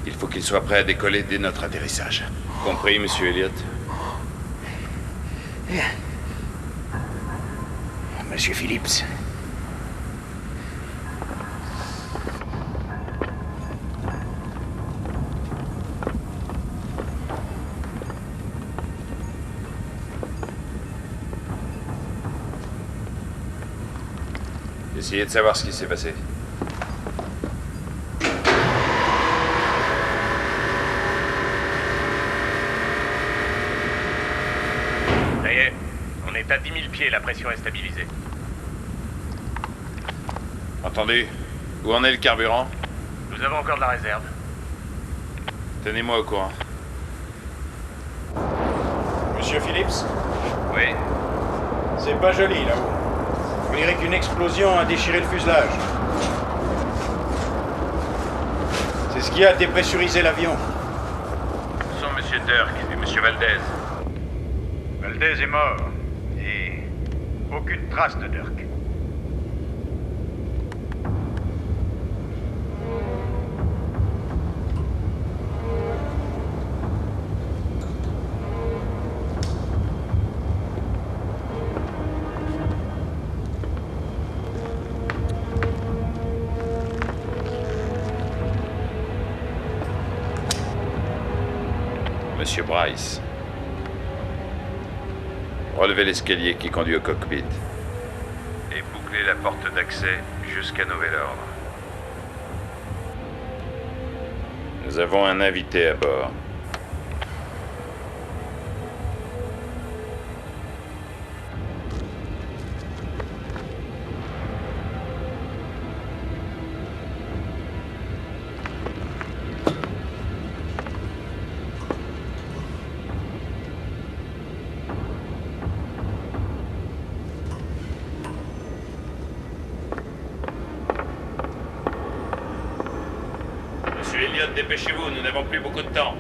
Il faut qu'ils soient prêts à décoller dès notre atterrissage. Compris, monsieur Elliot? Monsieur Phillips. Essayez de savoir ce qui s'est passé. Ça y est, on est à 10 000 pieds, la pression est stabilisée. Entendu. Où en est le carburant? Nous avons encore de la réserve. Tenez-moi au courant. Monsieur Phillips? Oui. C'est pas joli, là-haut. On dirait qu'une explosion a déchiré le fuselage. C'est ce qui a dépressurisé l'avion. Ce sont Monsieur Dirk et Monsieur Valdez. Valdez est mort. Et aucune trace de Dirk. Monsieur Bryce. Relevez l'escalier qui conduit au cockpit. Et bouclez la porte d'accès jusqu'à nouvel ordre. Nous avons un invité à bord. Monsieur Elliott, dépêchez-vous, nous n'avons plus beaucoup de temps.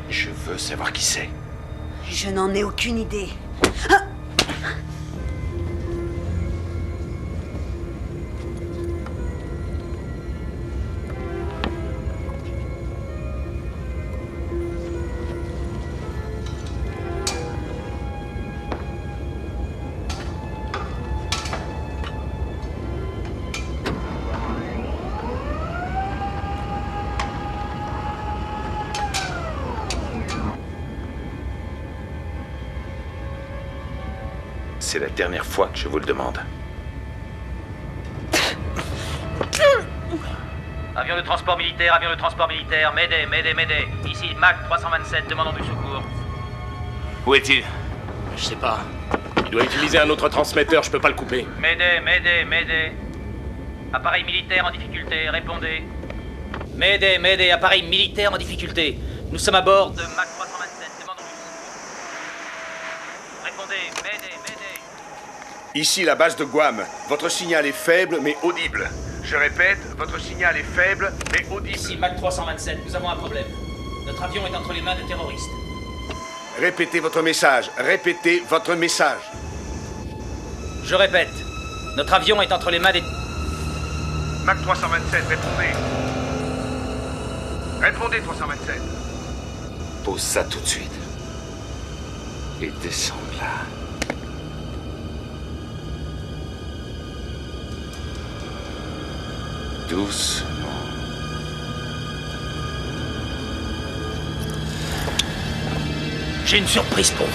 Je veux savoir qui c'est. Je n'en ai aucune idée. C'est la dernière fois que je vous le demande. Avion de transport militaire, Mayday. Ici, Mac 327, demandons du secours. Où est-il? Je sais pas. Il doit utiliser un autre transmetteur, je peux pas le couper. Mayday. Appareil militaire en difficulté, répondez. Mayday, appareil militaire en difficulté. Nous sommes à bord de Mac 327, demandons du secours. Répondez, Mayday. Ici la base de Guam. Votre signal est faible mais audible. Je répète, votre signal est faible mais audible. Ici Mac 327, nous avons un problème. Notre avion est entre les mains de terroristes. Répétez votre message. Je répète, notre avion est entre les mains des... Mac 327, répondez. Répondez 327. Pose ça tout de suite. Et descends là. Doucement. J'ai une surprise pour vous.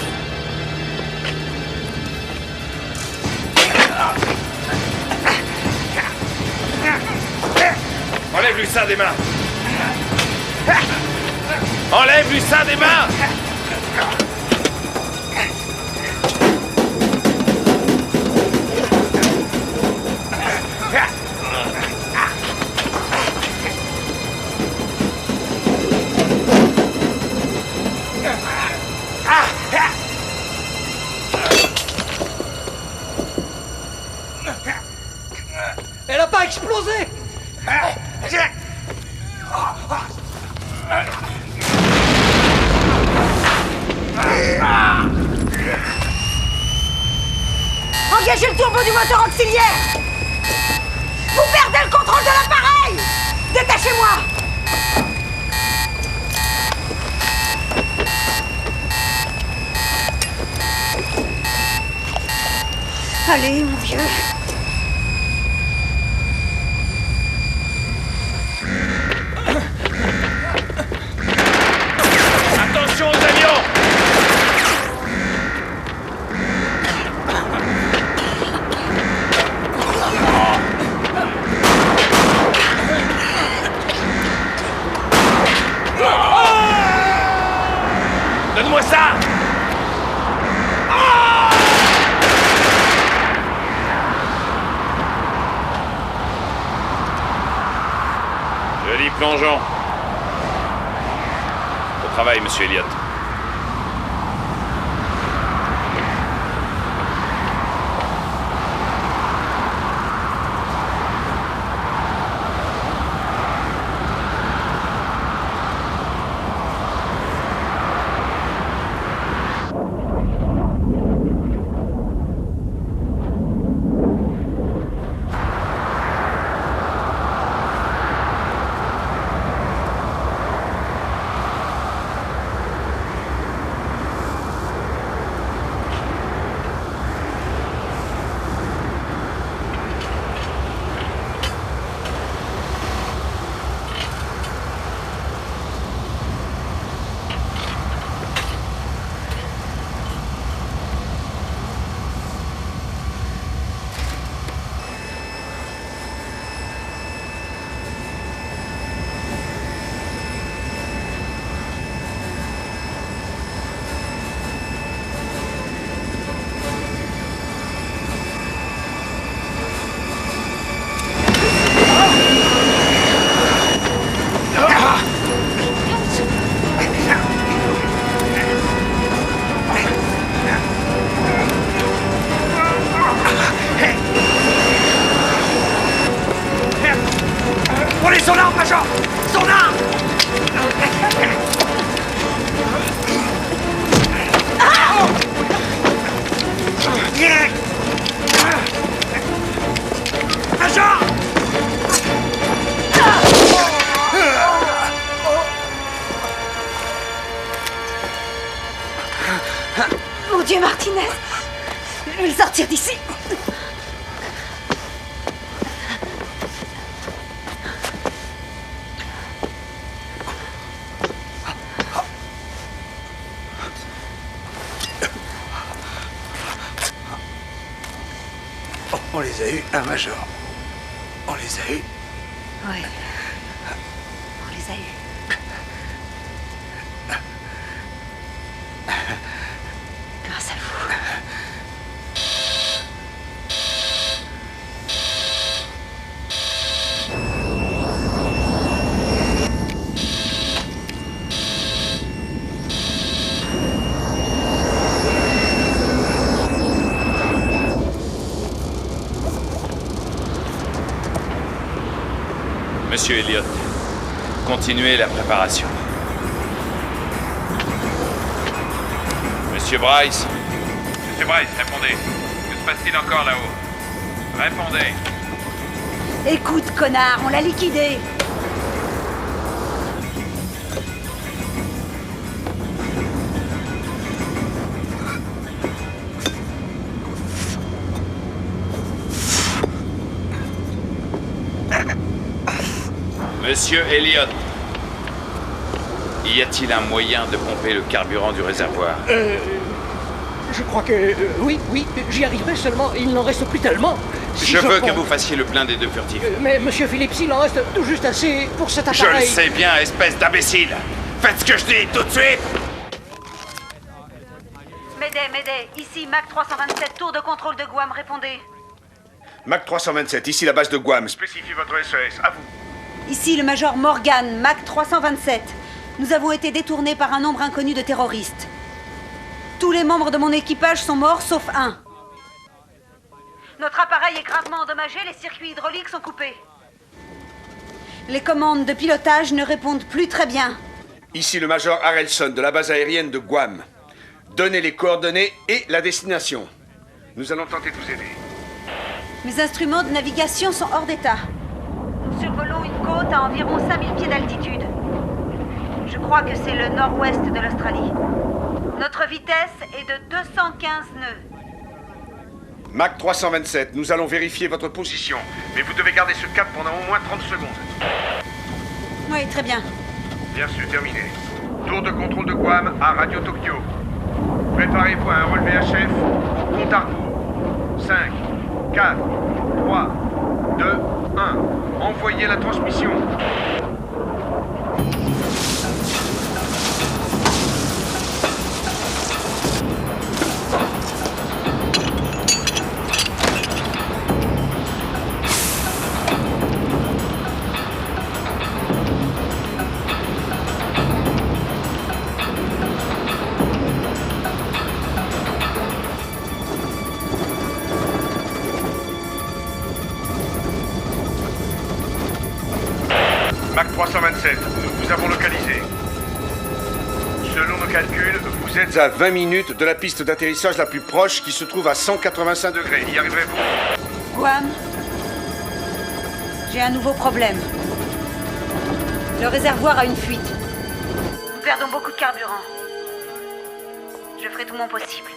Enlève-lui ça des mains. Enlève-lui ça des mains. Elle a pas explosé! turbos du moteur auxiliaire! Vous perdez le contrôle de l'appareil! Détachez-moi! Allez, mon vieux. Attention aux avions! Donne-moi ça! Joli plongeon. Au travail, monsieur Elliott. Prenez son arme, Major! Son arme! Major! Mon Dieu, Martinez! Je vais le sortir d'ici! On les a eus, hein, Major? On les a eus? Oui. On les a eus. Grâce à vous. Monsieur Elliott, continuez la préparation. Monsieur Bryce. Monsieur Bryce, répondez. Que se passe-t-il encore là-haut? Répondez. Écoute, connard, on l'a liquidé. Monsieur Elliott, y a-t-il un moyen de pomper le carburant du réservoir? Je crois que... oui, j'y arriverai, seulement il n'en reste plus tellement. Si je veux prends- que vous fassiez le plein des deux furtifs. Mais monsieur Phillips, il en reste tout juste assez pour cet Je appareil. le sais bien, espèce d'imbécile. Faites ce que je dis, tout de suite. Mayday, ici Mac 327, tour de contrôle de Guam, répondez. Mac 327, ici la base de Guam. Spécifiez votre SES, à vous. Ici le major Morgan, Mac 327. Nous avons été détournés par un nombre inconnu de terroristes. Tous les membres de mon équipage sont morts, sauf un. Notre appareil est gravement endommagé, les circuits hydrauliques sont coupés. Les commandes de pilotage ne répondent plus très bien. Ici le major Harrelson de la base aérienne de Guam. Donnez les coordonnées et la destination. Nous allons tenter de vous aider. Mes instruments de navigation sont hors d'état. Nous survolons une côte à environ 5000 pieds d'altitude. Je crois que c'est le nord-ouest de l'Australie. Notre vitesse est de 215 nœuds. Mach 327, nous allons vérifier votre position. Mais vous devez garder ce cap pendant au moins 30 secondes. Oui, très bien. Bien sûr, terminé. Tour de contrôle de Guam à Radio Tokyo. Préparez-vous à un relevé à chef. Compte à rebours. 5, 4, 3, 2, 1. Envoyez la transmission. Mach 327, nous vous avons localisé. Selon nos calculs, vous êtes à 20 minutes de la piste d'atterrissage la plus proche qui se trouve à 185 degrés. Y arriverez-vous? Guam, j'ai un nouveau problème. Le réservoir a une fuite. Nous perdons beaucoup de carburant. Je ferai tout mon possible.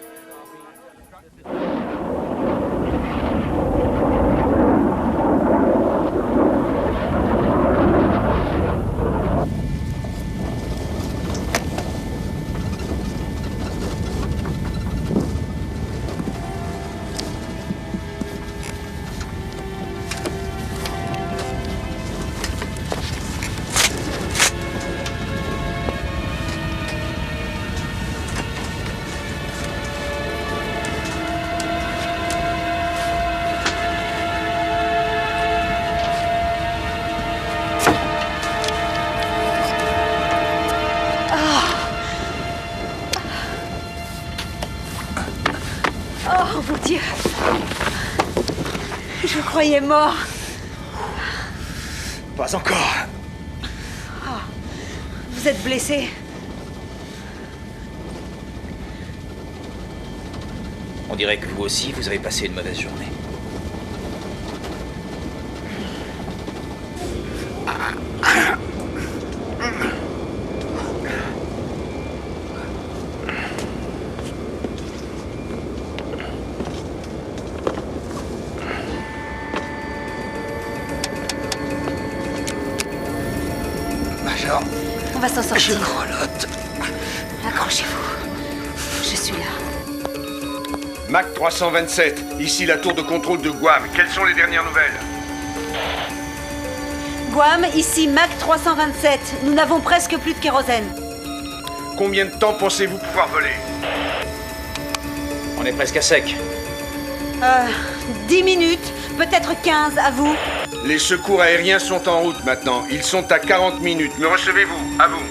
Oh mon Dieu! Je croyais mort. Pas encore. Oh, vous êtes blessé? On dirait que vous aussi, vous avez passé une mauvaise journée. On va s'en sortir. Je grelotte. Accrochez-vous. Je suis là. Mach 327, ici la tour de contrôle de Guam. Quelles sont les dernières nouvelles? Guam, ici Mach 327. Nous n'avons presque plus de kérosène. Combien de temps pensez-vous pouvoir voler? On est presque à sec. 10 minutes, peut-être 15, à vous. Les secours aériens sont en route maintenant. Ils sont à 40 minutes. Me recevez-vous? À vous.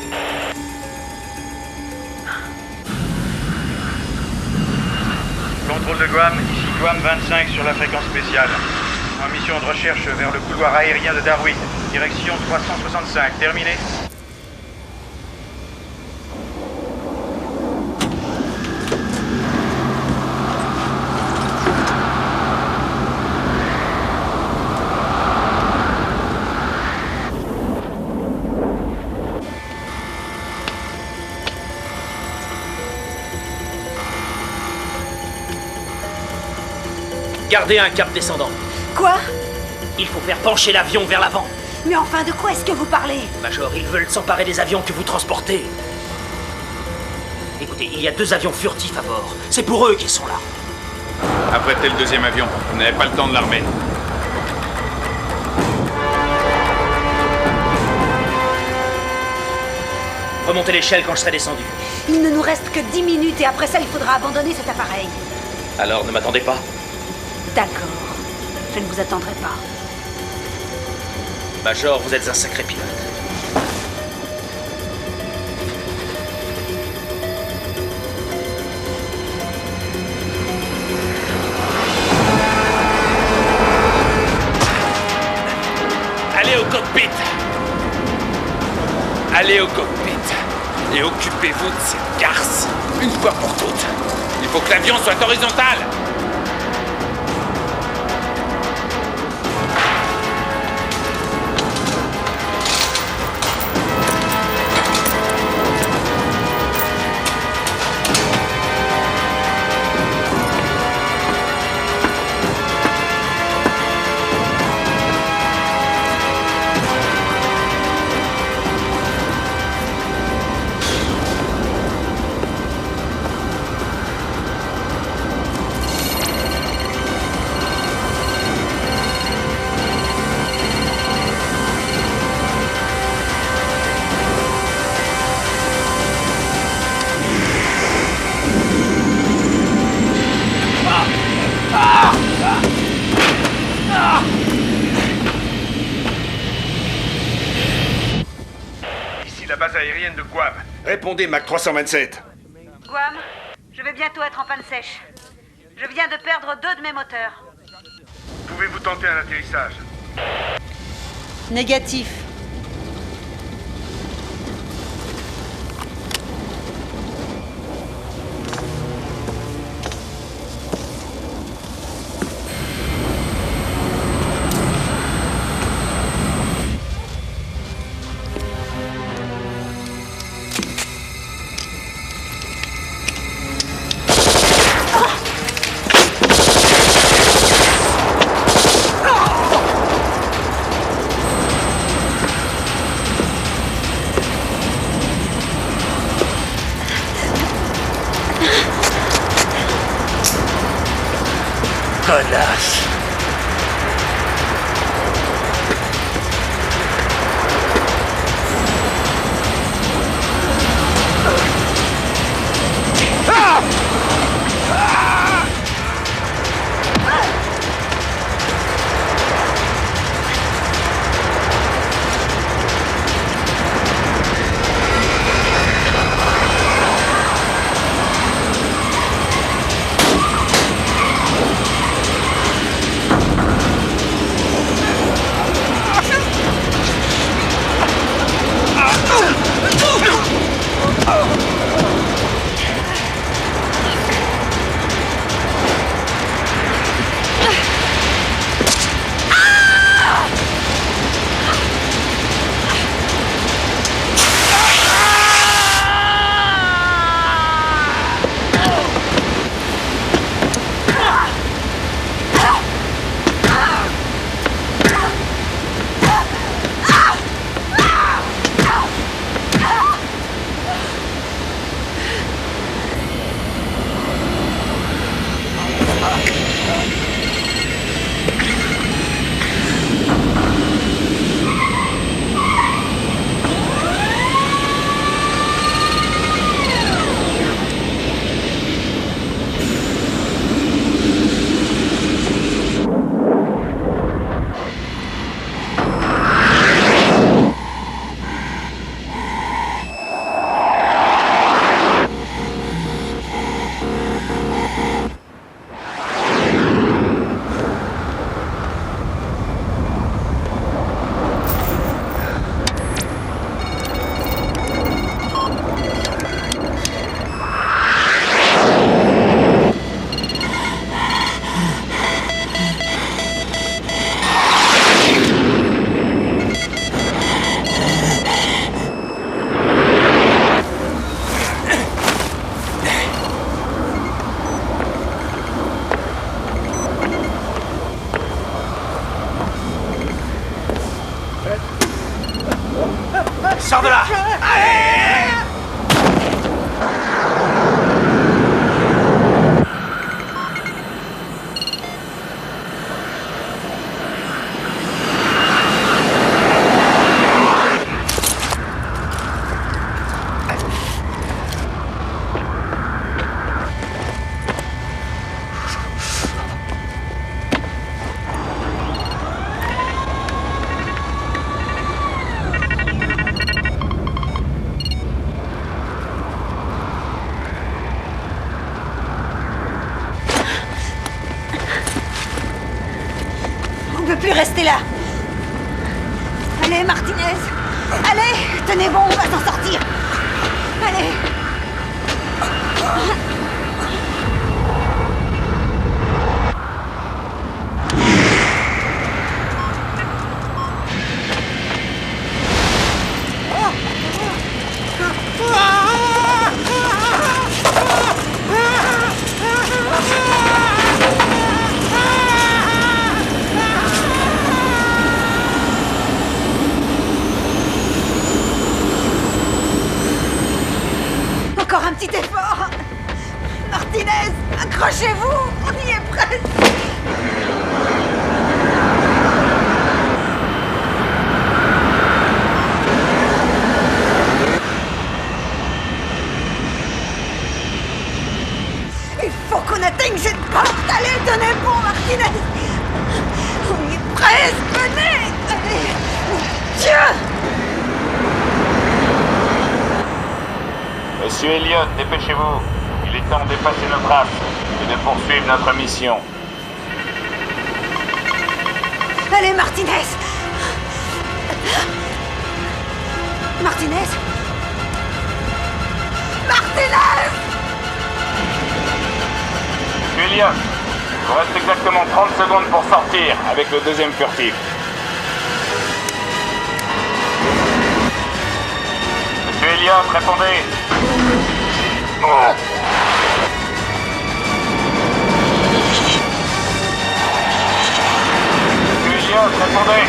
Contrôle de Guam, ici Guam 25 sur la fréquence spéciale. En mission de recherche vers le couloir aérien de Darwin. Direction 365. Terminé. Gardez un cap descendant. Quoi? Il faut faire pencher l'avion vers l'avant. Mais enfin, de quoi est-ce que vous parlez? Major, ils veulent s'emparer des avions que vous transportez. Écoutez, il y a 2 avions furtifs à bord. C'est pour eux qu'ils sont là. Apprêtez le deuxième avion. Vous n'avez pas le temps de l'armer. Remontez l'échelle quand je serai descendu. Il ne nous reste que 10 minutes et après ça, il faudra abandonner cet appareil. Alors, ne m'attendez pas. D'accord. Je ne vous attendrai pas. Major, vous êtes un sacré pilote. Allez au cockpit! Allez au cockpit et occupez-vous de cette garce une fois pour toutes. Il faut que l'avion soit horizontal. base aérienne de Guam. Répondez, Mac 327. Guam, je vais bientôt être en panne sèche. Je viens de perdre 2 de mes moteurs. Pouvez-vous tenter un atterrissage? Négatif. Connasse. Sors de là! On ne peut plus rester là. Allez, Martinez. Allez, tenez bon, on va s'en sortir. Allez. Encore un petit effort. Martinez, accrochez-vous, on y est presque. Il faut qu'on atteigne cette porte. Allez, tenez bon, Martinez. On y est presque, venez. Allez. Dieu. Monsieur Elliot, dépêchez-vous. Il est temps d'effacer nos traces et de poursuivre notre mission. Allez, Martinez! Martinez! Martinez! Monsieur Elliot, il vous reste exactement 30 secondes pour sortir avec le deuxième furtif. Monsieur Elliot, répondez. Monsieur Elliot, répondez.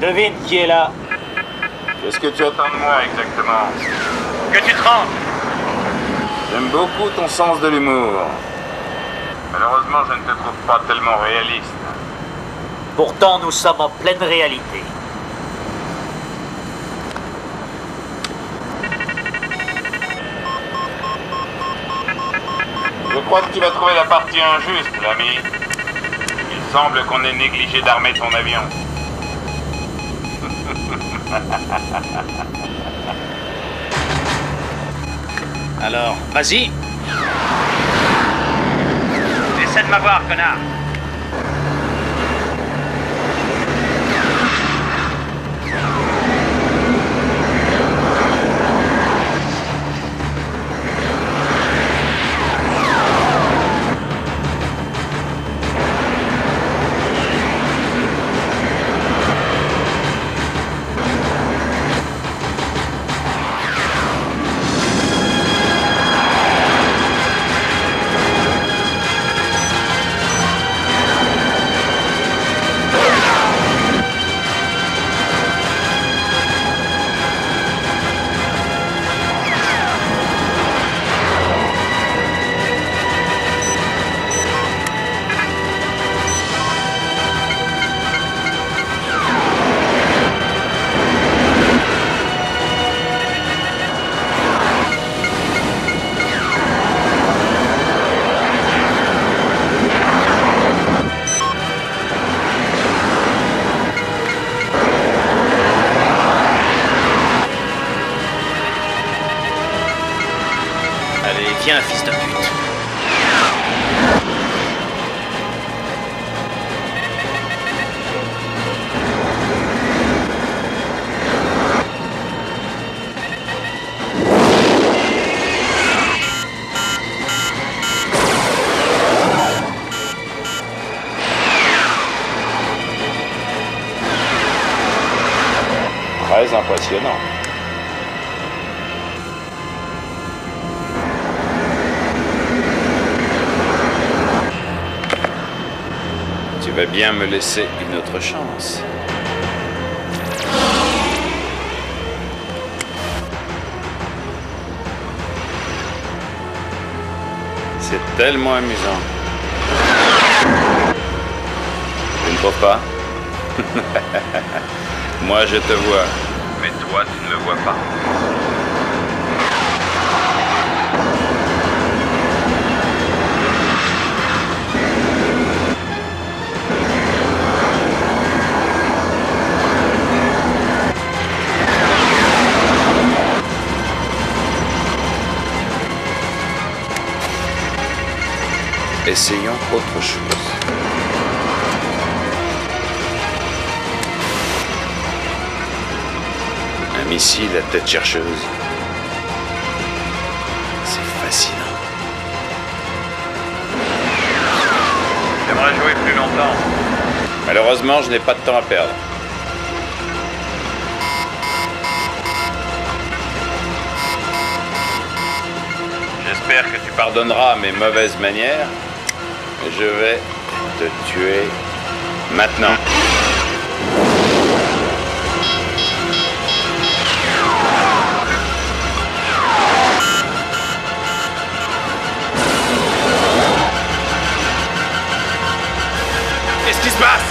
Devine qui est là. Qu'est-ce que tu attends de moi exactement? Que tu te rendes. J'aime beaucoup ton sens de l'humour. Malheureusement, je ne te trouve pas tellement réaliste. Pourtant, nous sommes en pleine réalité. Je crois que tu vas trouver la partie injuste, l'ami. Il semble qu'on ait négligé d'armer ton avion. Alors, vas-y. Essaie de m'avoir, connard. Viens, fils de pute. Très impressionnant. Tu vas bien me laisser une autre chance. C'est tellement amusant. Tu ne trouves pas? Moi je te vois, mais toi tu ne le vois pas. Essayons autre chose. Un missile à tête chercheuse. C'est fascinant. J'aimerais jouer plus longtemps. Malheureusement, je n'ai pas de temps à perdre. J'espère que tu pardonneras mes mauvaises manières. Je vais te tuer maintenant. Qu'est-ce qui se passe?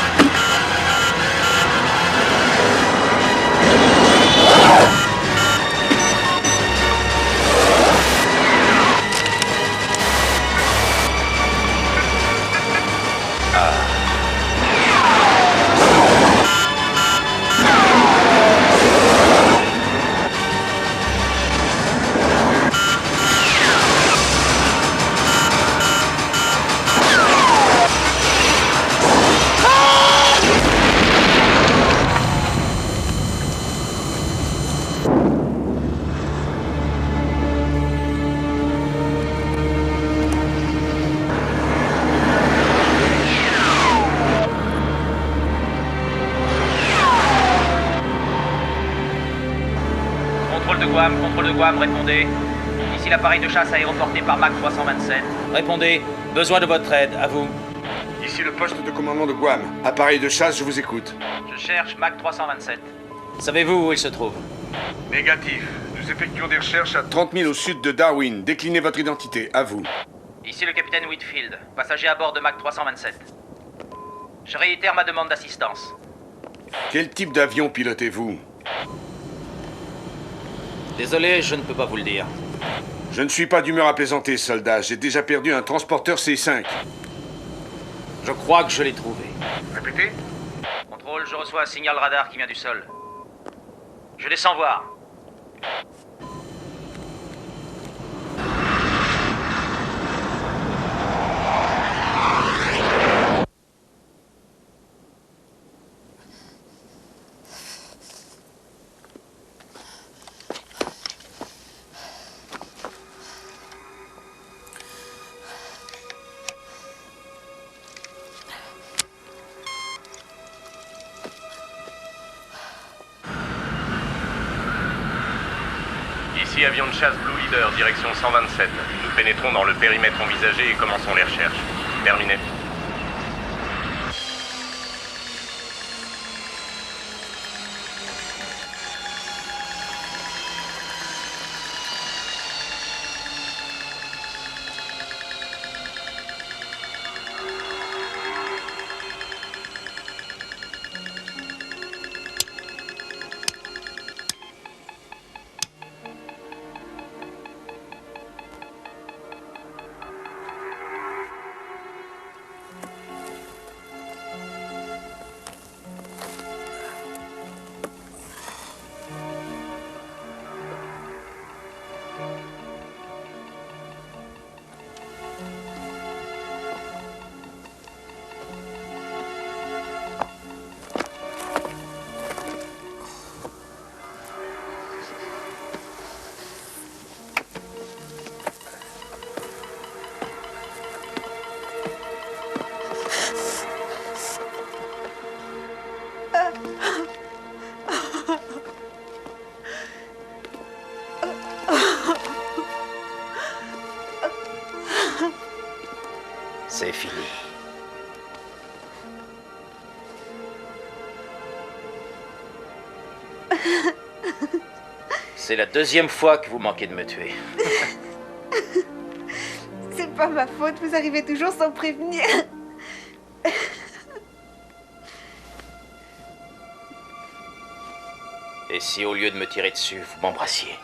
Contrôle de Guam, répondez. Ici l'appareil de chasse aéroporté par Mac 327. Répondez. Besoin de votre aide, à vous. Ici le poste de commandement de Guam. Appareil de chasse, je vous écoute. Je cherche Mac 327. Savez-vous où il se trouve? Négatif. Nous effectuons des recherches à 30 000 au sud de Darwin. Déclinez votre identité. À vous. Ici le capitaine Whitfield, passager à bord de Mac 327. Je réitère ma demande d'assistance. Quel type d'avion pilotez-vous? Désolé, je ne peux pas vous le dire. Je ne suis pas d'humeur à plaisanter, soldat. J'ai déjà perdu un transporteur C5. Je crois que je l'ai trouvé. Répétez. Contrôle, je reçois un signal radar qui vient du sol. Je descends voir. Ici avion de chasse Blue Leader, direction 127. Nous pénétrons dans le périmètre envisagé et commençons les recherches. Terminé. C'est fini. C'est la deuxième fois que vous manquez de me tuer. C'est pas ma faute, vous arrivez toujours sans prévenir. Et si au lieu de me tirer dessus, vous m'embrassiez?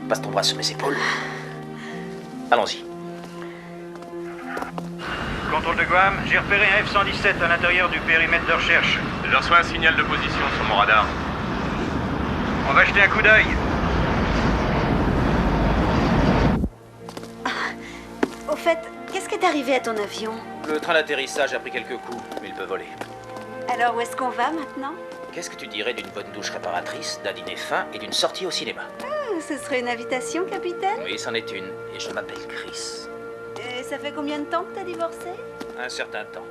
Passe ton bras sur mes épaules. Allons-y. Contrôle de Guam, j'ai repéré un F-117 à l'intérieur du périmètre de recherche. Je reçois un signal de position sur mon radar. On va jeter un coup d'œil. Au fait, qu'est-ce qui est arrivé à ton avion? Le train d'atterrissage a pris quelques coups, mais il peut voler. Alors où est-ce qu'on va maintenant? Qu'est-ce que tu dirais d'une bonne douche réparatrice, d'un dîner fin et d'une sortie au cinéma? Ce serait une invitation, capitaine? Oui, c'en est une, et je m'appelle Chris. Et ça fait combien de temps que t'as divorcé? Un certain temps.